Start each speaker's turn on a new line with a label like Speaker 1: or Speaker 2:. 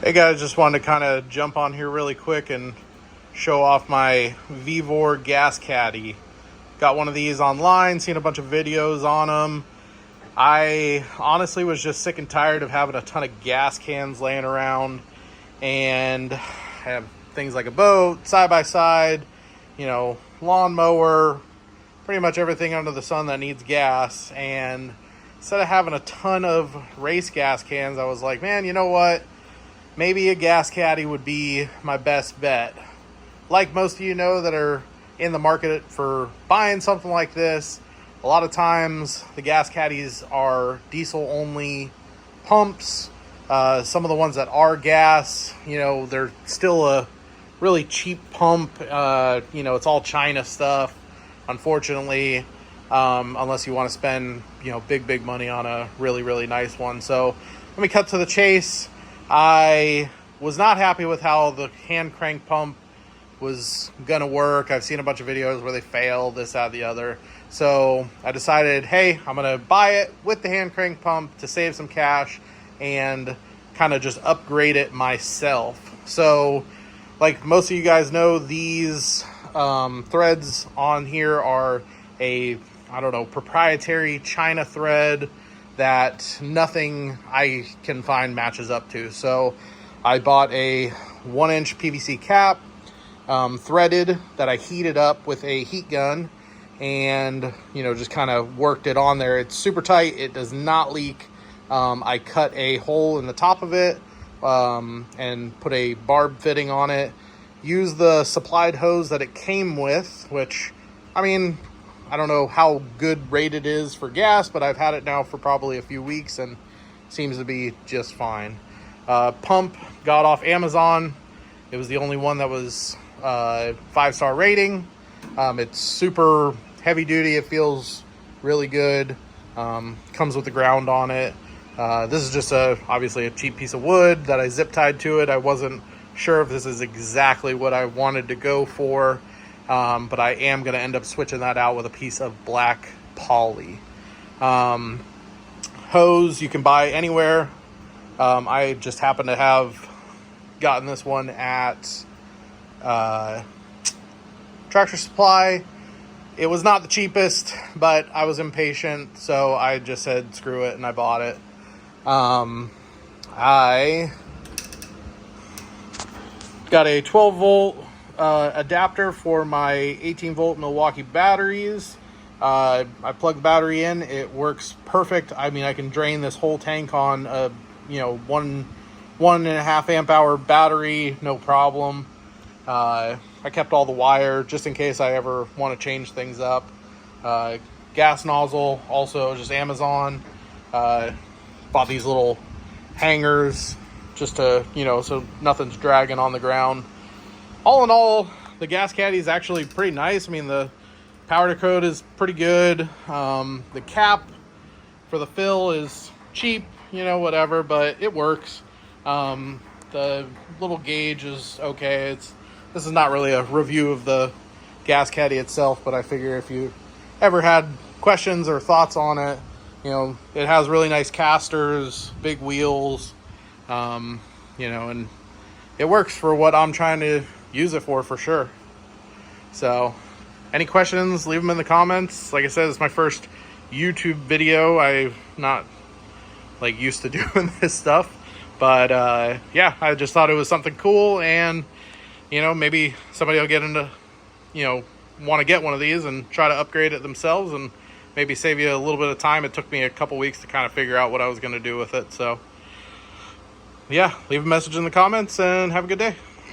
Speaker 1: Hey guys, just wanted to kind of jump on here really quick and show off my Vevor gas caddy. Got one of these online, seen a bunch of videos on them. I honestly was just sick and tired of having a ton of gas cans laying around, and I have things like a boat, side-by-side, lawnmower, pretty much everything under the sun that needs gas. And instead of having a ton of race gas cans, I was like, man, you know what? Maybe a gas caddy would be my best bet. Like most of you know that are in the market for buying something like this, a lot of times the gas caddies are diesel only pumps. Some of the ones that are gas, they're still a really cheap pump. It's all China stuff, unfortunately, unless you want to spend, big money on a really, really nice one. So let me cut to the chase. I was not happy with how the hand crank pump was going to work. I've seen a bunch of videos where they fail, this, that, the other. So I decided, hey, I'm going to buy it with the hand crank pump to save some cash and kind of just upgrade it myself. So like most of you guys know, these threads on here are proprietary China thread that nothing I can find matches up to. So I bought a 1-inch PVC cap, threaded, that I heated up with a heat gun and, just kind of worked it on there. It's super tight. It does not leak. I cut a hole in the top of it and put a barb fitting on it. Use the supplied hose that it came with, which, I don't know how good rated it is for gas, but I've had it now for probably a few weeks and seems to be just fine. Pump got off Amazon. It was the only one that was 5-star rating. It's super heavy duty. It feels really good. Comes with the ground on it. This is just obviously a cheap piece of wood that I zip tied to it. I wasn't sure if this is exactly what I wanted to go for. But I am going to end up switching that out with a piece of black poly. Hose you can buy anywhere. I just happen to have gotten this one at Tractor Supply. It was not the cheapest, but I was impatient, so I just said screw it and I bought it. I got a 12-volt adapter for my 18-volt Milwaukee batteries. I plug the battery in. It works perfect. I can drain this whole tank on a 1.5 amp hour battery, no problem. I kept all the wire just in case I ever want to change things up. Gas nozzle, also just Amazon. Bought these little hangers just to, so nothing's dragging on the ground. All in all, the gas caddy is actually pretty nice. The powder coat is pretty good. The cap for the fill is cheap, whatever, but it works. The little gauge is okay. This is not really a review of the gas caddy itself, but I figure if you ever had questions or thoughts on it, it has really nice casters, big wheels, and it works for what I'm trying to use it for sure. So any questions, leave them in the comments. Like I said, it's my first YouTube video. I'm not used to doing this stuff, but yeah, I just thought it was something cool, and maybe somebody will get into want to get one of these and try to upgrade it themselves and maybe save you a little bit of time. It took me a couple weeks to kind of figure out what I was going to do with it. So yeah, leave a message in the comments and have a good day.